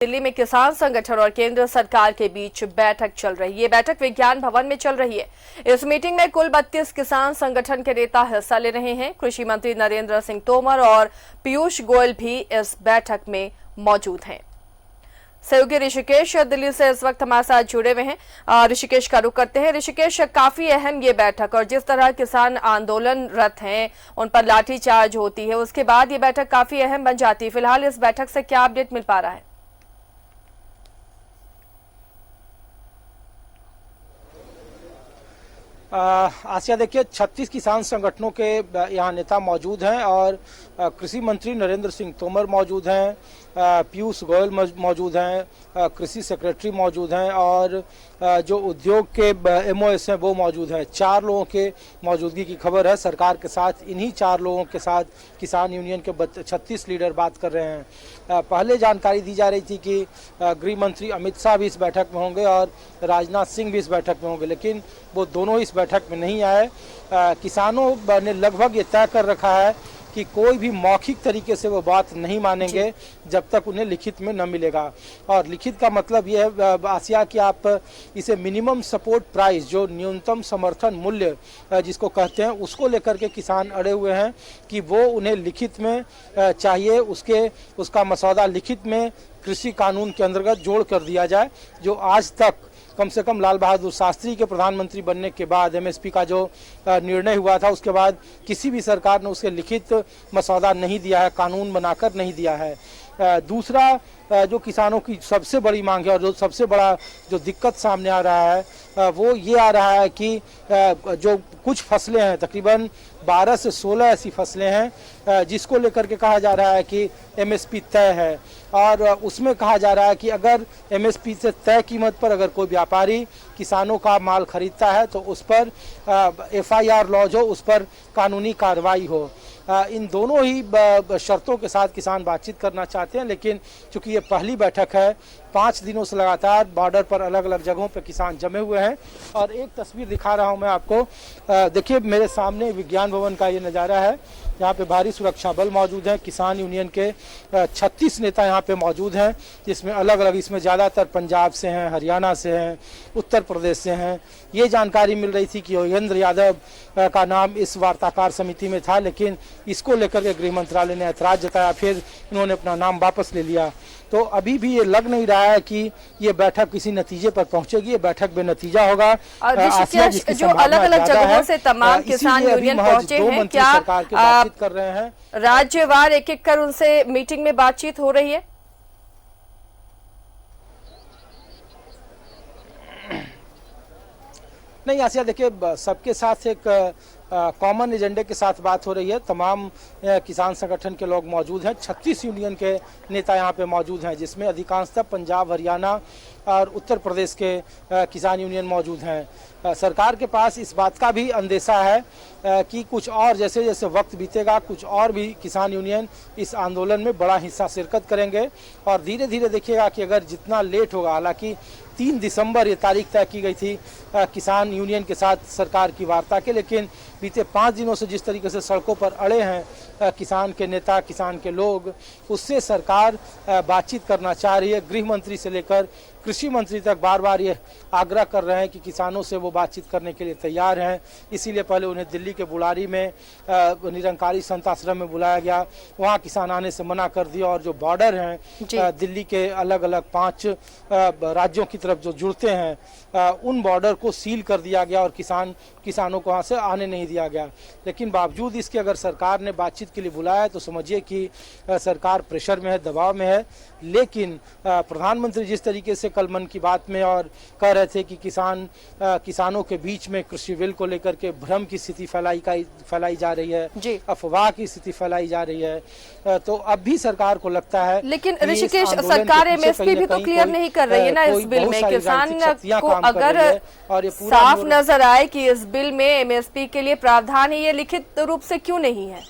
दिल्ली में किसान संगठन और केंद्र सरकार के बीच बैठक चल रही है। ये बैठक विज्ञान भवन में चल रही है। इस मीटिंग में कुल 32 किसान संगठन के नेता हिस्सा ले रहे हैं। कृषि मंत्री नरेंद्र सिंह तोमर और पीयूष गोयल भी इस बैठक में मौजूद हैं। सहयोगी ऋषिकेश दिल्ली से इस वक्त हमारे साथ जुड़े हुए हैं। ऋषिकेश का रुख करते हैं। ऋषिकेश, काफी अहम ये बैठक और जिस तरह किसान आंदोलनरत हैं उन पर लाठीचार्ज होती है, उसके बाद ये बैठक काफी अहम बन जाती है। फिलहाल इस बैठक से क्या अपडेट मिल पा रहा है? आसिया, देखिए 36 किसान संगठनों के यहाँ नेता मौजूद हैं और कृषि मंत्री नरेंद्र सिंह तोमर मौजूद हैं, पीयूष गोयल मौजूद हैं, कृषि सेक्रेटरी मौजूद हैं और जो उद्योग के एमओएस हैं वो मौजूद हैं। 4 लोगों के मौजूदगी की खबर है। सरकार के साथ इन्हीं 4 लोगों के साथ किसान यूनियन के 36 लीडर बात कर रहे हैं। पहले जानकारी दी जा रही थी कि गृह मंत्री अमित शाह भी इस बैठक में होंगे और राजनाथ सिंह भी इस बैठक में होंगे, लेकिन वो दोनों ही इस बैठक में नहीं आए। किसानों ने लगभग ये तय कर रखा है कि कोई भी मौखिक तरीके से वो बात नहीं मानेंगे जब तक उन्हें लिखित में न मिलेगा। और लिखित का मतलब ये है आसिया कि आप इसे मिनिमम सपोर्ट प्राइस, जो न्यूनतम समर्थन मूल्य जिसको कहते हैं, उसको लेकर के किसान अड़े हुए हैं कि वो उन्हें लिखित में चाहिए। उसका मसौदा लिखित में कृषि कानून के अंतर्गत जोड़ कर दिया जाए, जो आज तक कम से कम लाल बहादुर शास्त्री के प्रधानमंत्री बनने के बाद एमएसपी का जो निर्णय हुआ था उसके बाद किसी भी सरकार ने उसके लिखित मसौदा नहीं दिया है, कानून बनाकर नहीं दिया है। दूसरा जो किसानों की सबसे बड़ी मांग है और जो सबसे बड़ा जो दिक्कत सामने आ रहा है वो ये आ रहा है कि जो कुछ फसलें हैं, तकरीबन 12 से 16 ऐसी फसलें हैं जिसको लेकर के कहा जा रहा है कि एमएसपी तय है और उसमें कहा जा रहा है कि अगर एमएसपी से तय कीमत पर अगर कोई व्यापारी किसानों का माल खरीदता है तो उस पर एफआईआर लॉन्च हो, उस पर कानूनी कार्रवाई हो। इन दोनों ही शर्तों के साथ किसान बातचीत करना चाहते हैं, लेकिन चूंकि ये पहली बैठक है, 5 दिनों से लगातार बॉर्डर पर अलग अलग जगहों पर किसान जमे हुए हैं। और एक तस्वीर दिखा रहा हूं मैं आपको, देखिए मेरे सामने विज्ञान भवन का ये नज़ारा है। यहाँ पे भारी सुरक्षा बल मौजूद हैं। किसान यूनियन के 36 नेता यहाँ पे मौजूद हैं, जिसमें अलग अलग, इसमें ज़्यादातर पंजाब से हैं, हरियाणा से हैं, उत्तर प्रदेश से हैं। ये जानकारी मिल रही थी कि योगेंद्र यादव का नाम इस वार्ताकार समिति में था, लेकिन इसको लेकर के गृह मंत्रालय ने ऐतराज जताया, फिर उन्होंने अपना नाम वापस ले लिया। तो अभी भी ये लग नहीं रहा है कि ये बैठक किसी नतीजे पर पहुंचेगी। ये बैठक बेनतीजा होगा। जो अलग अलग जगहों से तमाम किसान यूनियन पहुंचे हैं, क्या बातचीत कर रहे हैं? राज्यवार एक एक कर उनसे मीटिंग में बातचीत हो रही है? नहीं आसिया, देखिए सबके साथ एक कॉमन एजेंडे के साथ बात हो रही है। तमाम किसान संगठन के लोग मौजूद हैं। 36 यूनियन के नेता यहाँ पे मौजूद हैं, जिसमें अधिकांशतः पंजाब, हरियाणा और उत्तर प्रदेश के किसान यूनियन मौजूद हैं। सरकार के पास इस बात का भी अंदेशा है कि कुछ और जैसे जैसे वक्त बीतेगा कुछ और भी किसान यूनियन इस आंदोलन में बड़ा हिस्सा शिरकत करेंगे और धीरे धीरे देखिएगा कि अगर जितना लेट होगा, हालांकि 3 दिसंबर ये तारीख तय की गई थी किसान यूनियन के साथ सरकार की वार्ता के, लेकिन बीते 5 दिनों से जिस तरीके से सड़कों पर अड़े हैं किसान के नेता, किसान के लोग, उससे सरकार बातचीत करना चाह रही है। गृह मंत्री से लेकर कृषि मंत्री तक बार बार ये आग्रह कर रहे हैं कि किसानों से वो बातचीत करने के लिए तैयार हैं। इसीलिए पहले उन्हें दिल्ली के बुलारी में निरंकारी संत आश्रम में बुलाया गया, वहाँ किसान आने से मना कर दिया और जो बॉर्डर हैं दिल्ली के अलग अलग 5 राज्यों की तरफ जो जुड़ते हैं उन बॉर्डर को सील कर दिया गया और किसानों को वहाँ से आने नहीं दिया गया। लेकिन बावजूद इसके अगर सरकार ने बातचीत के लिए बुलाया तो समझिए कि सरकार प्रेशर में है, दबाव में है। लेकिन प्रधानमंत्री जिस तरीके से कल मन की बात में और कह रहे थे कि किसानों के बीच में कृषि बिल को लेकर के भ्रम की स्थिति फैलाई जा रही है, अफवाह की स्थिति फैलाई जा रही है, तो अब भी सरकार को लगता है। लेकिन ऋषिकेश, सरकार एमएसपी भी तो क्लियर नहीं कर रही है ना इस बिल में। किसान को अगर साफ नजर आए कि इस बिल में एमएसपी के लिए प्रावधान है, ये लिखित रूप से क्यों नहीं है?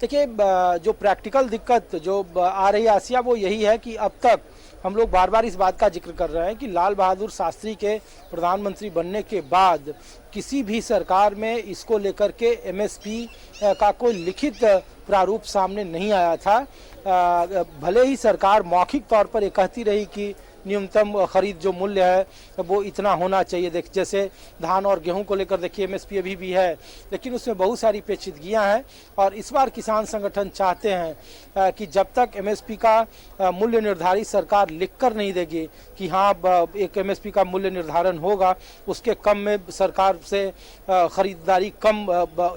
देखिए, जो प्रैक्टिकल दिक्कत जो आ रही है आसिया, वो यही है कि अब तक हम लोग बार बार इस बात का जिक्र कर रहे हैं कि लाल बहादुर शास्त्री के प्रधानमंत्री बनने के बाद किसी भी सरकार में इसको लेकर के एमएसपी का कोई लिखित प्रारूप सामने नहीं आया था। भले ही सरकार मौखिक तौर पर ये कहती रही कि न्यूनतम खरीद जो मूल्य है वो इतना होना चाहिए। देख, जैसे धान और गेहूं को लेकर देखिए एमएसपी अभी भी है, लेकिन उसमें बहुत सारी पेचीदगियां हैं और इस बार किसान संगठन चाहते हैं कि जब तक एमएसपी का मूल्य निर्धारित सरकार लिखकर नहीं देगी कि हाँ एक एमएसपी का मूल्य निर्धारण होगा, उसके कम में सरकार से खरीदारी कम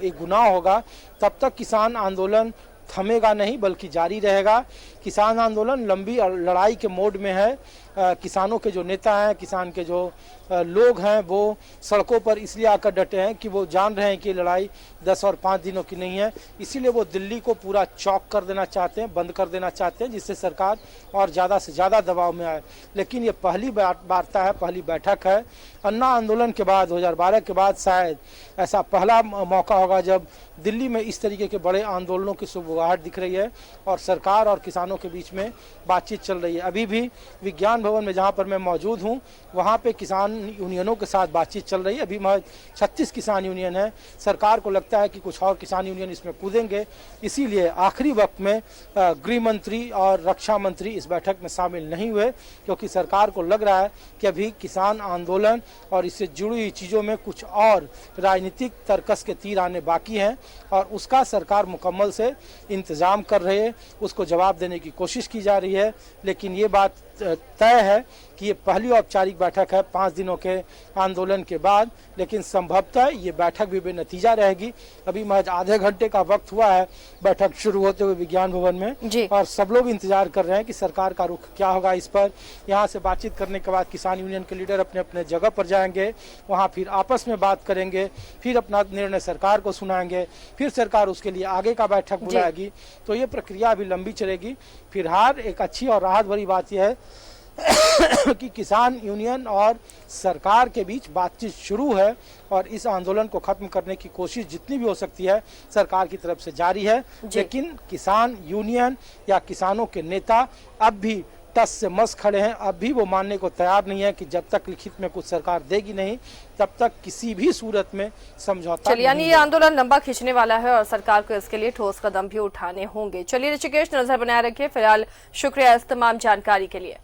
एक गुना होगा, तब तक किसान आंदोलन थमेगा नहीं बल्कि जारी रहेगा। किसान आंदोलन लंबी लड़ाई के मोड में है। किसानों के जो नेता हैं, किसान के जो लोग हैं, वो सड़कों पर इसलिए आकर डटे हैं कि वो जान रहे हैं कि लड़ाई 10 और 5 दिनों की नहीं है। इसीलिए वो दिल्ली को पूरा चौक कर देना चाहते हैं, बंद कर देना चाहते हैं, जिससे सरकार और ज़्यादा से ज़्यादा दबाव में आए। लेकिन ये पहली वार्ता है, पहली बैठक है। अन्ना आंदोलन के बाद 2012 के बाद शायद ऐसा पहला मौका होगा जब दिल्ली में इस तरीके के बड़े आंदोलनों की सुबुगाहट दिख रही है और सरकार और किसानों के बीच में बातचीत चल रही है। अभी भी विज्ञान भवन में जहां पर मैं मौजूद हूं, वहां पे किसान यूनियनों के साथ बातचीत चल रही है। अभी महज 36 किसान यूनियन है। सरकार को लगता है कि कुछ और किसान यूनियन इसमें कूदेंगे, इसीलिए आखिरी वक्त में गृह मंत्री और रक्षा मंत्री इस बैठक में शामिल नहीं हुए, क्योंकि सरकार को लग रहा है कि अभी किसान आंदोलन और इससे जुड़ी हुई चीज़ों में कुछ और राजनीतिक तर्कस के तीर आने बाकी हैं और उसका सरकार मुकम्मल से इंतजाम कर रही है, उसको जवाब देने की कोशिश की जा रही है। लेकिन ये बात तय है कि ये पहली औपचारिक बैठक है 5 दिनों के आंदोलन के बाद, लेकिन संभवतः ये बैठक भी बेनतीजा रहेगी। अभी महज आधे घंटे का वक्त हुआ है बैठक शुरू होते हुए विज्ञान भवन में और सब लोग इंतजार कर रहे हैं कि सरकार का रुख क्या होगा इस पर। यहाँ से बातचीत करने के बाद किसान यूनियन के लीडर अपने अपने जगह पर जाएंगे, वहाँ फिर आपस में बात करेंगे, फिर अपना निर्णय सरकार को सुनाएंगे, फिर सरकार उसके लिए आगे का बैठक बुलाएगी। तो ये प्रक्रिया अभी लंबी चलेगी। फिलहाल एक अच्छी और राहत भरी बात यह है कि किसान यूनियन और सरकार के बीच बातचीत शुरू है और इस आंदोलन को खत्म करने की कोशिश जितनी भी हो सकती है सरकार की तरफ से जारी है। लेकिन किसान यूनियन या किसानों के नेता अब भी टस से मस खड़े हैं। अब भी वो मानने को तैयार नहीं है कि जब तक लिखित में कुछ सरकार देगी नहीं, तब तक किसी भी सूरत में समझौता। चलिए, यानी ये आंदोलन लंबा खींचने वाला है और सरकार को इसके लिए ठोस कदम भी उठाने होंगे। चलिए ऋषिकेश, नजर बनाए रखिए। फिलहाल शुक्रिया इस तमाम जानकारी के लिए।